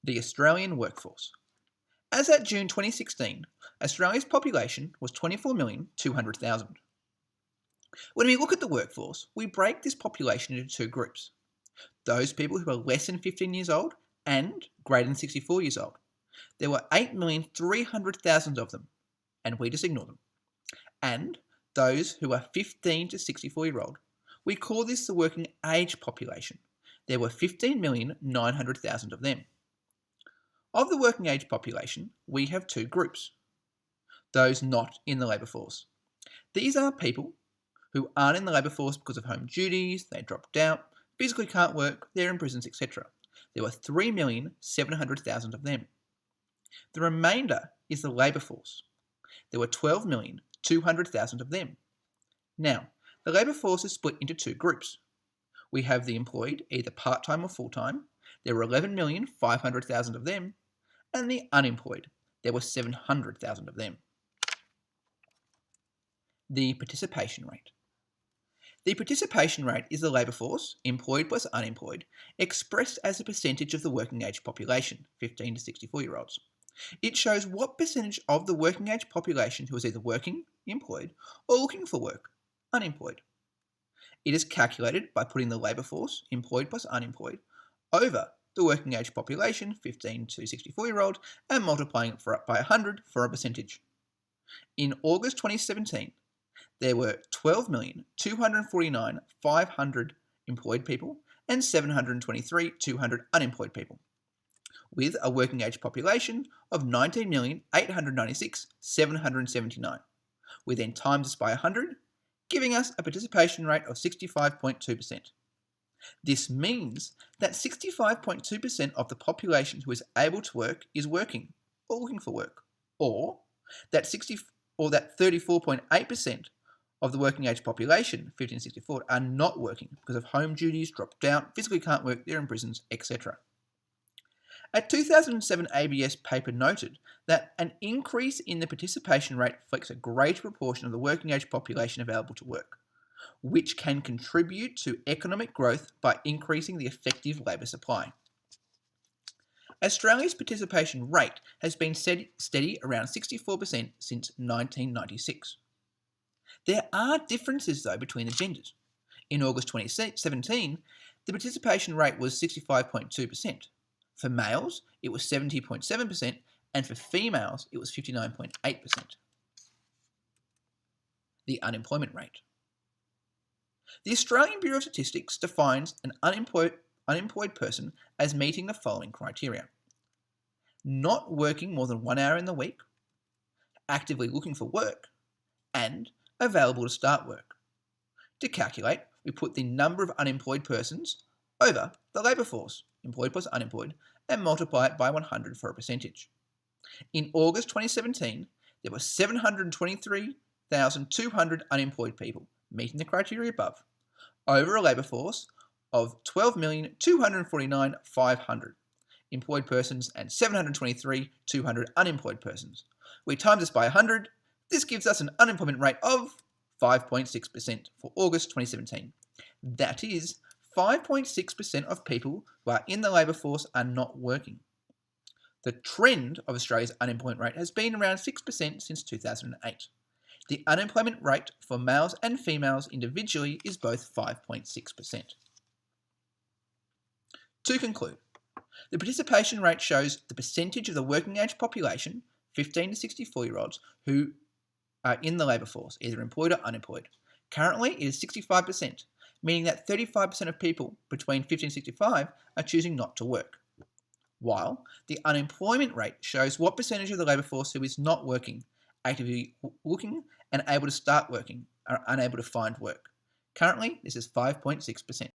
The Australian workforce. As at June 2016, Australia's population was 24,200,000. When we look at the workforce, we break this population into two groups. Those people who are less than 15 years old and greater than 64 years old. There were 8,300,000 of them, and we just ignore them. And those who are 15 to 64-year-old. We call this the working age population. There were 15,900,000 of them. Of the working age population, we have two groups. Those not in the labour force. These are people who aren't in the labour force because of home duties, they dropped out, physically can't work, they're in prisons, etc. There were 3,700,000 of them. The remainder is the labour force. There were 12,200,000 of them. Now, the labour force is split into two groups. We have the employed, either part-time or full-time. There were 11,500,000 of them. And the unemployed. There were 700,000 of them. The participation rate. The participation rate is the labour force, employed plus unemployed, expressed as a percentage of the working age population, 15 to 64-year-olds. It shows what percentage of the working age population who is either working, employed, or looking for work, unemployed. It is calculated by putting the labour force, employed plus unemployed, over the working age population, 15 to 64-year-old, and multiplying it by 100 for a percentage. In August 2017, there were 12,249,500 employed people and 723,200 unemployed people, with a working age population of 19,896,779. We then times this by 100, giving us a participation rate of 65.2%. This means that 65.2% of the population who is able to work is working or looking for work, or that 34.8% of the working age population, 15 to 64, are not working because of home duties, dropped out, physically can't work, they're in prisons, etc. A 2007 ABS paper noted that an increase in the participation rate reflects a greater proportion of the working age population available to work, which can contribute to economic growth by increasing the effective labour supply. Australia's participation rate has been steady around 64% since 1996. There are differences, though, between the genders. In August 2017, the participation rate was 65.2%. For males, it was 70.7%, and for females, it was 59.8%. The unemployment rate. The Australian Bureau of Statistics defines an unemployed person as meeting the following criteria: not working more than 1 hour in the week, actively looking for work, and available to start work. To calculate, we put the number of unemployed persons over the labour force, employed plus unemployed, and multiply it by 100 for a percentage. In August 2017, there were 723,200 unemployed people, meeting the criteria above, over a labour force of 12,249,500 employed persons and 723,200 unemployed persons. We times this by 100. This gives us an unemployment rate of 5.6% for August 2017. That is, 5.6% of people who are in the labour force are not working. The trend of Australia's unemployment rate has been around 6% since 2008. The unemployment rate for males and females individually is both 5.6%. To conclude, the participation rate shows the percentage of the working age population, 15 to 64-year-olds, who are in the labour force, either employed or unemployed. Currently, it is 65%, meaning that 35% of people between 15 and 65 are choosing not to work. While the unemployment rate shows what percentage of the labour force who is not working, actively looking and able to start working, are unable to find work. Currently, this is 5.6%.